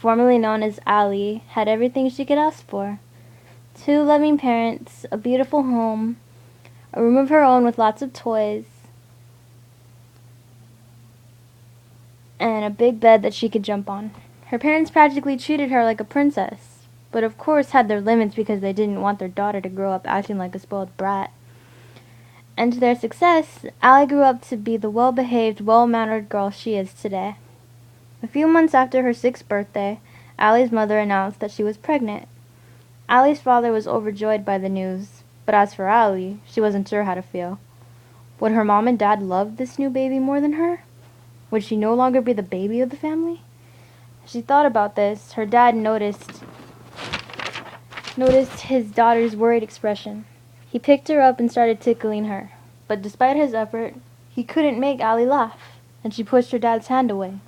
formerly known as Allie, had everything she could ask for. Two loving parents, a beautiful home, a room of her own with lots of toys, and a big bed that she could jump on. Her parents practically treated her like a princess, but of course had their limits because they didn't want their daughter to grow up acting like a spoiled brat. And to their success, Allie grew up to be the well-behaved, well-mannered girl she is today. A few months after her 6th birthday, Allie's mother announced that she was pregnant. Allie's father was overjoyed by the news, but as for Allie, she wasn't sure how to feel. Would her mom and dad love this new baby more than her? Would she no longer be the baby of the family? As she thought about this, her dad noticed his daughter's worried expression. He picked her up and started tickling her, but despite his effort, he couldn't make Allie laugh, and she pushed her dad's hand away.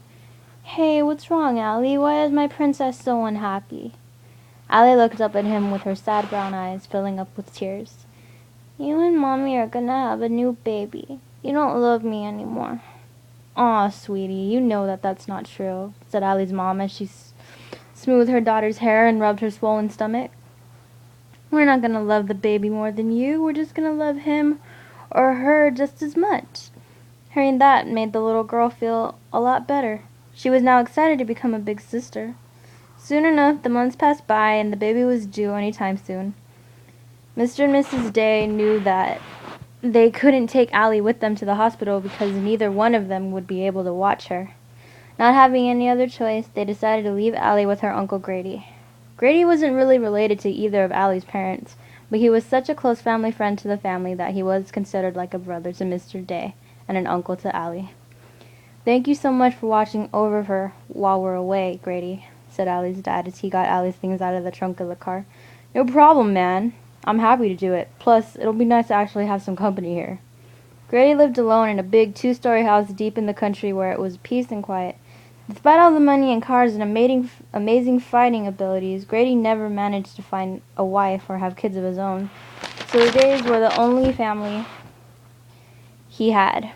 "Hey, what's wrong, Allie? Why is my princess so unhappy?" Allie looked up at him with her sad brown eyes filling up with tears. "You and Mommy are gonna have a new baby. You don't love me anymore." "Aw, sweetie, you know that that's not true," said Allie's mom as she smoothed her daughter's hair and rubbed her swollen stomach. "We're not gonna love the baby more than you. We're just gonna love him or her just as much." Hearing that made the little girl feel a lot better. She was now excited to become a big sister. Soon enough, the months passed by and the baby was due any time soon. Mr. and Mrs. Day knew that they couldn't take Allie with them to the hospital because neither one of them would be able to watch her. Not having any other choice, they decided to leave Allie with her Uncle Grady. Grady wasn't really related to either of Allie's parents, but he was such a close family friend to the family that he was considered like a brother to Mr. Day and an uncle to Allie. "Thank you so much for watching over her while we're away, Grady," said Allie's dad as he got Allie's things out of the trunk of the car. "No problem, man. I'm happy to do it. Plus, it'll be nice to actually have some company here." Grady lived alone in a big 2-story house deep in the country where it was peace and quiet. Despite all the money and cars and amazing fighting abilities, Grady never managed to find a wife or have kids of his own, so the Days were the only family he had.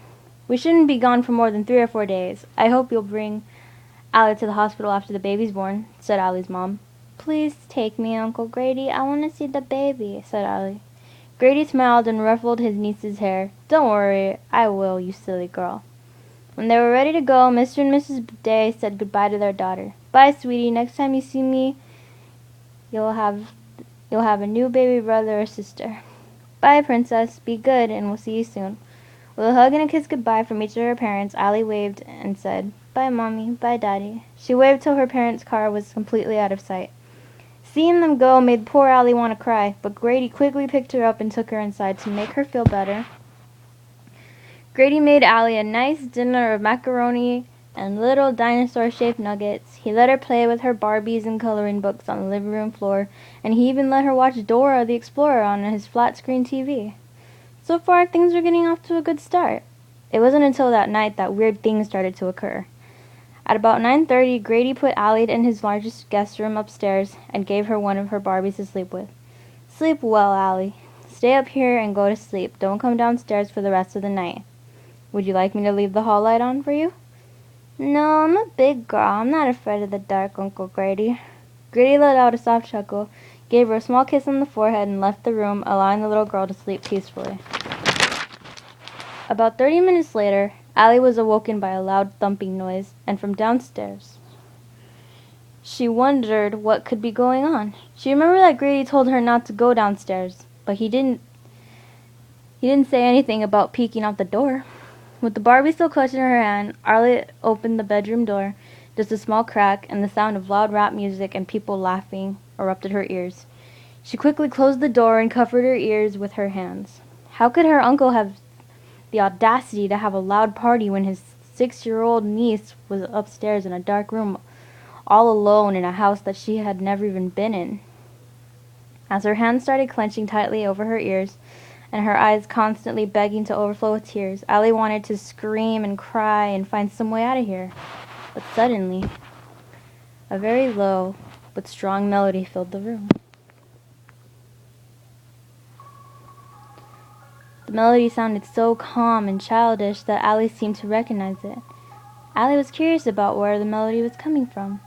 "We shouldn't be gone for more than 3 or 4 days. I hope you'll bring Allie to the hospital after the baby's born," said Allie's mom. "Please take me, Uncle Grady. I want to see the baby," said Allie. Grady smiled and ruffled his niece's hair. "Don't worry, I will, you silly girl." When they were ready to go, Mr. and Mrs. Day said goodbye to their daughter. "Bye, sweetie. Next time you see me, you'll have a new baby brother or sister." "Bye, princess. Be good, and we'll see you soon." With a hug and a kiss goodbye from each of her parents, Allie waved and said, "Bye, Mommy. Bye, Daddy." She waved till her parents' car was completely out of sight. Seeing them go made poor Allie want to cry, but Grady quickly picked her up and took her inside to make her feel better. Grady made Allie a nice dinner of macaroni and little dinosaur-shaped nuggets. He let her play with her Barbies and coloring books on the living room floor, and he even let her watch Dora the Explorer on his flat-screen TV. So far, things were getting off to a good start. It wasn't until that night that weird things started to occur. At about 9:30, Grady put Allie in his largest guest room upstairs and gave her one of her Barbies to sleep with. "Sleep well, Allie. Stay up here and go to sleep. Don't come downstairs for the rest of the night. Would you like me to leave the hall light on for you?" "No, I'm a big girl. I'm not afraid of the dark, Uncle Grady." Grady let out a soft chuckle, gave her a small kiss on the forehead, and left the room, allowing the little girl to sleep peacefully. About 30 minutes later, Allie was awoken by a loud thumping noise, and from downstairs. She wondered what could be going on. She remembered that Grady told her not to go downstairs, but he didn't say anything about peeking out the door. With the Barbie still clutched in her hand, Allie opened the bedroom door. Just a small crack, and the sound of loud rap music and people laughing erupted her ears. She quickly closed the door and covered her ears with her hands. How could her uncle have the audacity to have a loud party when his 6-year-old niece was upstairs in a dark room, all alone in a house that she had never even been in? As her hands started clenching tightly over her ears, and her eyes constantly begging to overflow with tears, Allie wanted to scream and cry and find some way out of here. But suddenly, a very low but strong melody filled the room. The melody sounded so calm and childish that Allie seemed to recognize it. Allie was curious about where the melody was coming from.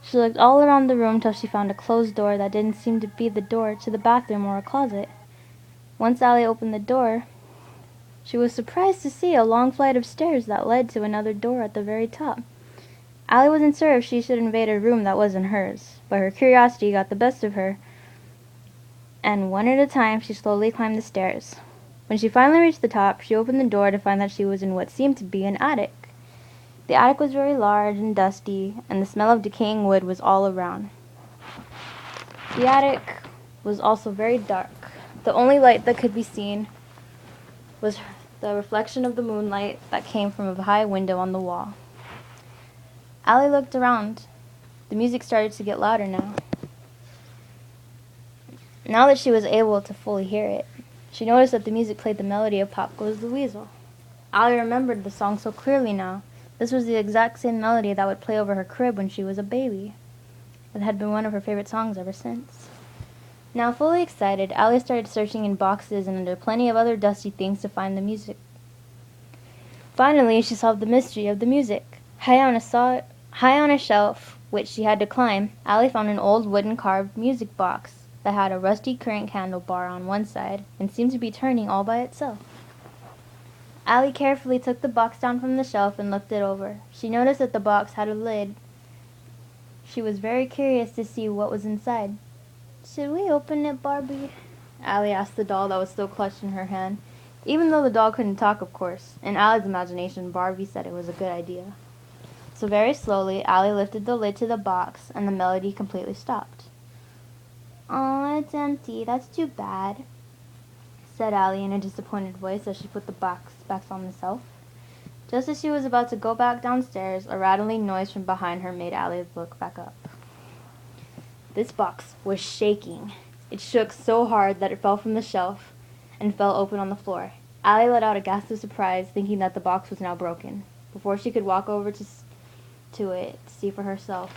She looked all around the room till she found a closed door that didn't seem to be the door to the bathroom or a closet. Once Allie opened the door, she was surprised to see a long flight of stairs that led to another door at the very top. Allie wasn't sure if she should invade a room that wasn't hers, but her curiosity got the best of her, and one at a time she slowly climbed the stairs. When she finally reached the top, she opened the door to find that she was in what seemed to be an attic. The attic was very large and dusty, and the smell of decaying wood was all around. The attic was also very dark. The only light that could be seen was the reflection of the moonlight that came from a high window on the wall. Allie looked around. The music started to get louder now. Now that she was able to fully hear it, she noticed that the music played the melody of Pop Goes the Weasel. Allie remembered the song so clearly now. This was the exact same melody that would play over her crib when she was a baby. It had been one of her favorite songs ever since. Now fully excited, Allie started searching in boxes and under plenty of other dusty things to find the music. Finally, she solved the mystery of the music. High on a shelf, which she had to climb, Allie found an old wooden carved music box that had a rusty current candle bar on one side and seemed to be turning all by itself. Allie carefully took the box down from the shelf and looked it over. She noticed that the box had a lid. She was very curious to see what was inside. "Should we open it, Barbie?" Allie asked the doll that was still clutched in her hand. Even though the doll couldn't talk, of course. In Allie's imagination, Barbie said it was a good idea. So very slowly, Allie lifted the lid to the box, and the melody completely stopped. "Aw, it's empty. That's too bad," said Allie in a disappointed voice as she put the box back on the shelf. Just as she was about to go back downstairs, a rattling noise from behind her made Allie look back up. This box was shaking. It shook so hard that it fell from the shelf and fell open on the floor. Allie let out a gasp of surprise, thinking that the box was now broken. Before she could walk over to it to see for herself,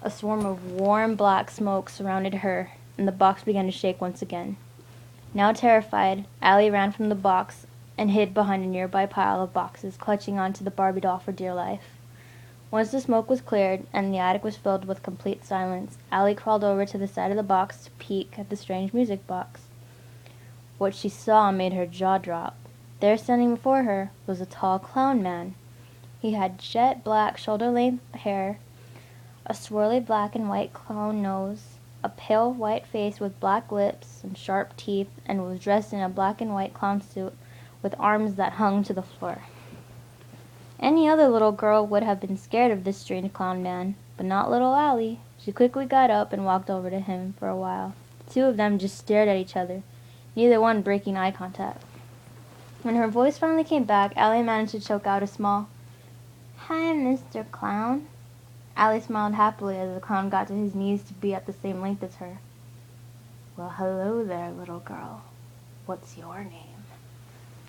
a swarm of warm black smoke surrounded her, and the box began to shake once again. Now terrified, Allie ran from the box and hid behind a nearby pile of boxes, clutching onto the Barbie doll for dear life. Once the smoke was cleared and the attic was filled with complete silence, Allie crawled over to the side of the box to peek at the strange music box. What she saw made her jaw drop. There, standing before her, was a tall clown man. He had jet black shoulder-length hair, a swirly black and white clown nose, a pale white face with black lips and sharp teeth, and was dressed in a black and white clown suit with arms that hung to the floor. Any other little girl would have been scared of this strange clown man, but not little Allie. She quickly got up and walked over to him for a while. The two of them just stared at each other, neither one breaking eye contact. When her voice finally came back, Allie managed to choke out a small, "Hi, Mr. Clown." Allie smiled happily as the clown got to his knees to be at the same length as her. "Well, hello there, little girl. What's your name?"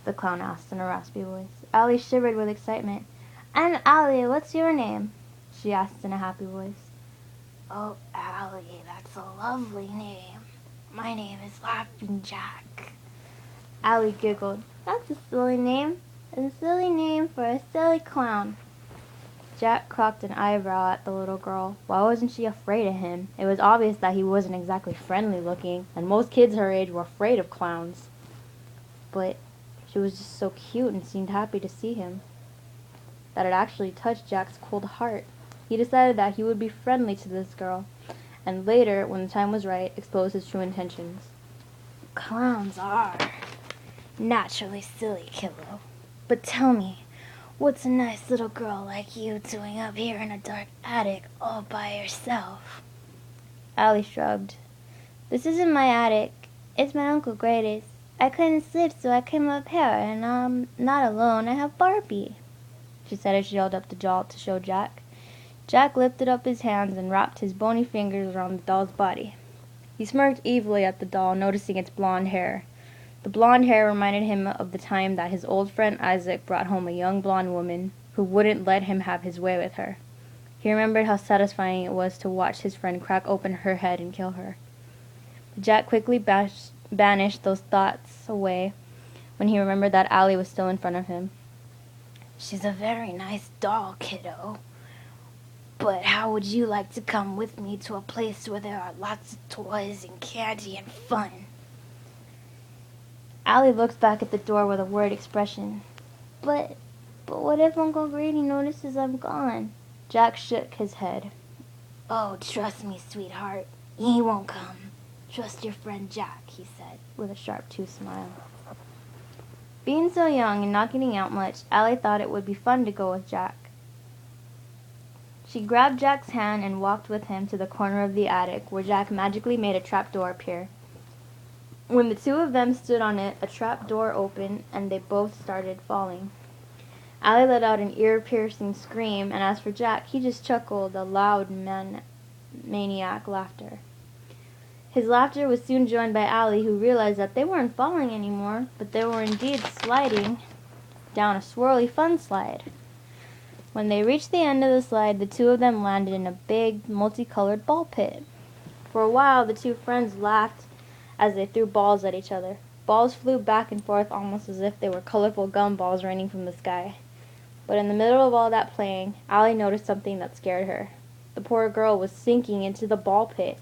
the clown asked in a raspy voice. Allie shivered with excitement. "I'm Allie. What's your name?" she asked in a happy voice. "Oh, Allie, that's a lovely name. My name is Laughing Jack." Allie giggled. "That's a silly name. A silly name for a silly clown." Jack cocked an eyebrow at the little girl. Why wasn't she afraid of him? It was obvious that he wasn't exactly friendly looking, and most kids her age were afraid of clowns. But she was just so cute and seemed happy to see him that it actually touched Jack's cold heart. He decided that he would be friendly to this girl, and later, when the time was right, expose his true intentions. "Clowns are naturally silly, kiddo. But tell me, what's a nice little girl like you doing up here in a dark attic all by yourself?" Allie shrugged. "This isn't my attic. It's my Uncle Grady's. I couldn't sleep, so I came up here, and I'm not alone. I have Barbie," she said as she held up the doll to show Jack. Jack lifted up his hands and wrapped his bony fingers around the doll's body. He smirked evilly at the doll, noticing its blonde hair. The blonde hair reminded him of the time that his old friend Isaac brought home a young blonde woman who wouldn't let him have his way with her. He remembered how satisfying it was to watch his friend crack open her head and kill her. But Jack quickly banished those thoughts away when he remembered that Allie was still in front of him. "She's a very nice doll, kiddo. But how would you like to come with me to a place where there are lots of toys and candy and fun? Allie looks back at the door with a worried expression. But what if Uncle Grady notices I'm gone? Jack shook his head. Oh, trust me, sweetheart. He won't come. Trust your friend Jack, he said, with a sharp-toothed smile. Being so young and not getting out much, Allie thought it would be fun to go with Jack. She grabbed Jack's hand and walked with him to the corner of the attic, where Jack magically made a trapdoor appear. When the two of them stood on it, a trapdoor opened, and they both started falling. Allie let out an ear-piercing scream, and as for Jack, he just chuckled a loud maniac laughter. His laughter was soon joined by Allie, who realized that they weren't falling anymore, but they were indeed sliding down a swirly fun slide. When they reached the end of the slide, the two of them landed in a big, multicolored ball pit. For a while, the two friends laughed as they threw balls at each other. Balls flew back and forth almost as if they were colorful gumballs raining from the sky. But in the middle of all that playing, Allie noticed something that scared her. The poor girl was sinking into the ball pit.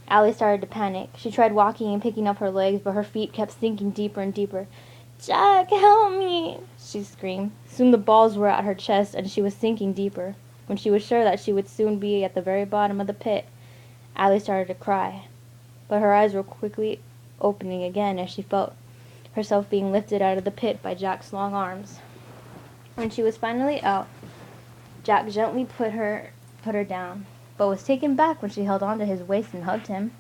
Allie started to panic. She tried walking and picking up her legs, but her feet kept sinking deeper and deeper. Jack, help me, she screamed. Soon the balls were at her chest, and she was sinking deeper. When she was sure that she would soon be at the very bottom of the pit, Allie started to cry. But her eyes were quickly opening again as she felt herself being lifted out of the pit by Jack's long arms. When she was finally out, Jack gently put her down, but was taken back when she held on to his waist and hugged him.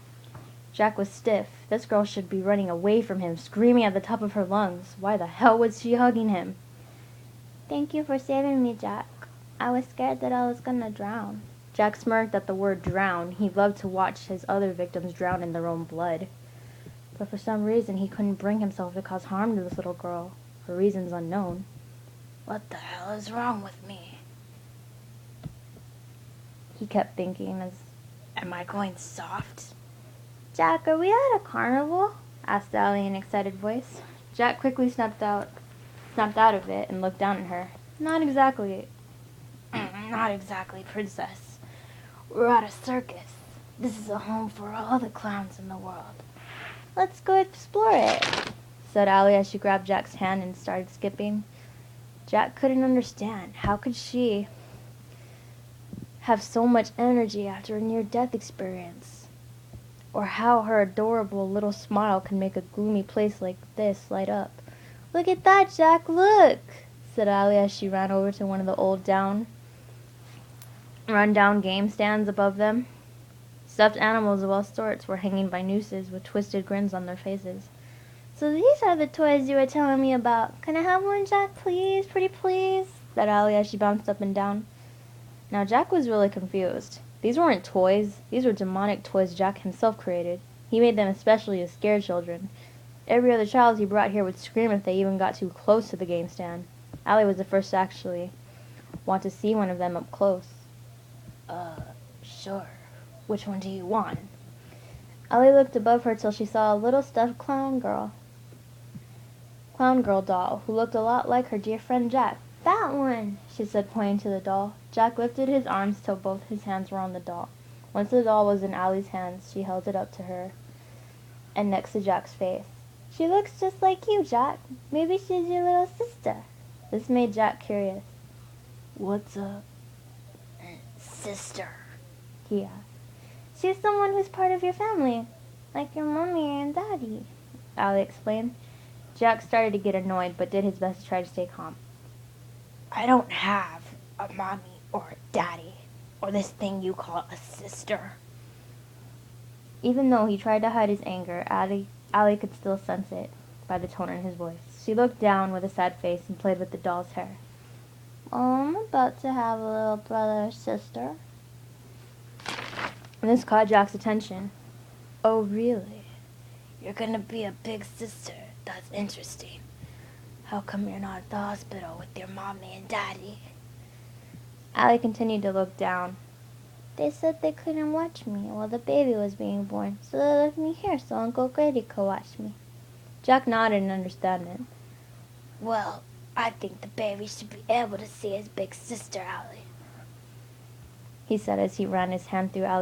Jack was stiff. This girl should be running away from him, screaming at the top of her lungs. Why the hell was she hugging him? Thank you for saving me, Jack. I was scared that I was gonna drown. Jack smirked at the word drown. He loved to watch his other victims drown in their own blood. But for some reason he couldn't bring himself to cause harm to this little girl, for reasons unknown. What the hell is wrong with me? He kept thinking as, am I going soft? Jack, are we at a carnival? Asked Allie in an excited voice. Jack quickly snapped out of it and looked down at her. Not exactly, princess. We're at a circus. This is a home for all the clowns in the world. Let's go explore it, said Allie as she grabbed Jack's hand and started skipping. Jack couldn't understand. How could she have so much energy after a near-death experience? Or how her adorable little smile could make a gloomy place like this light up. Look at that, Jack, look, said Allie as she ran over to one of the old run-down game stands above them. Stuffed animals of all sorts were hanging by nooses with twisted grins on their faces. So these are the toys you were telling me about. Can I have one, Jack, please? Pretty please? Said Allie as she bounced up and down. Now Jack was really confused. These weren't toys. These were demonic toys Jack himself created. He made them especially to scare children. Every other child he brought here would scream if they even got too close to the game stand. Allie was the first to actually want to see one of them up close. Sure. Which one do you want? Allie looked above her till she saw a little stuffed clown girl doll, who looked a lot like her dear friend Jack. That one, she said, pointing to the doll. Jack lifted his arms till both his hands were on the doll. Once the doll was in Allie's hands, she held it up to her and next to Jack's face. She looks just like you, Jack. Maybe she's your little sister. This made Jack curious. What's a sister? He asked. She's someone who's part of your family, like your mommy and daddy, Allie explained. Jack started to get annoyed, but did his best to try to stay calm. I don't have a mommy or a daddy, or this thing you call a sister. Even though he tried to hide his anger, Allie could still sense it by the tone in his voice. She looked down with a sad face and played with the doll's hair. I'm about to have a little brother or sister. And this caught Jack's attention. Oh, really? You're gonna be a big sister. That's interesting. How come you're not at the hospital with your mommy and daddy? Allie continued to look down. They said they couldn't watch me while the baby was being born, so they left me here so Uncle Grady could watch me. Jack nodded in understanding. Well, I think the baby should be able to see his big sister, Allie. he said as he ran his hand through Allie's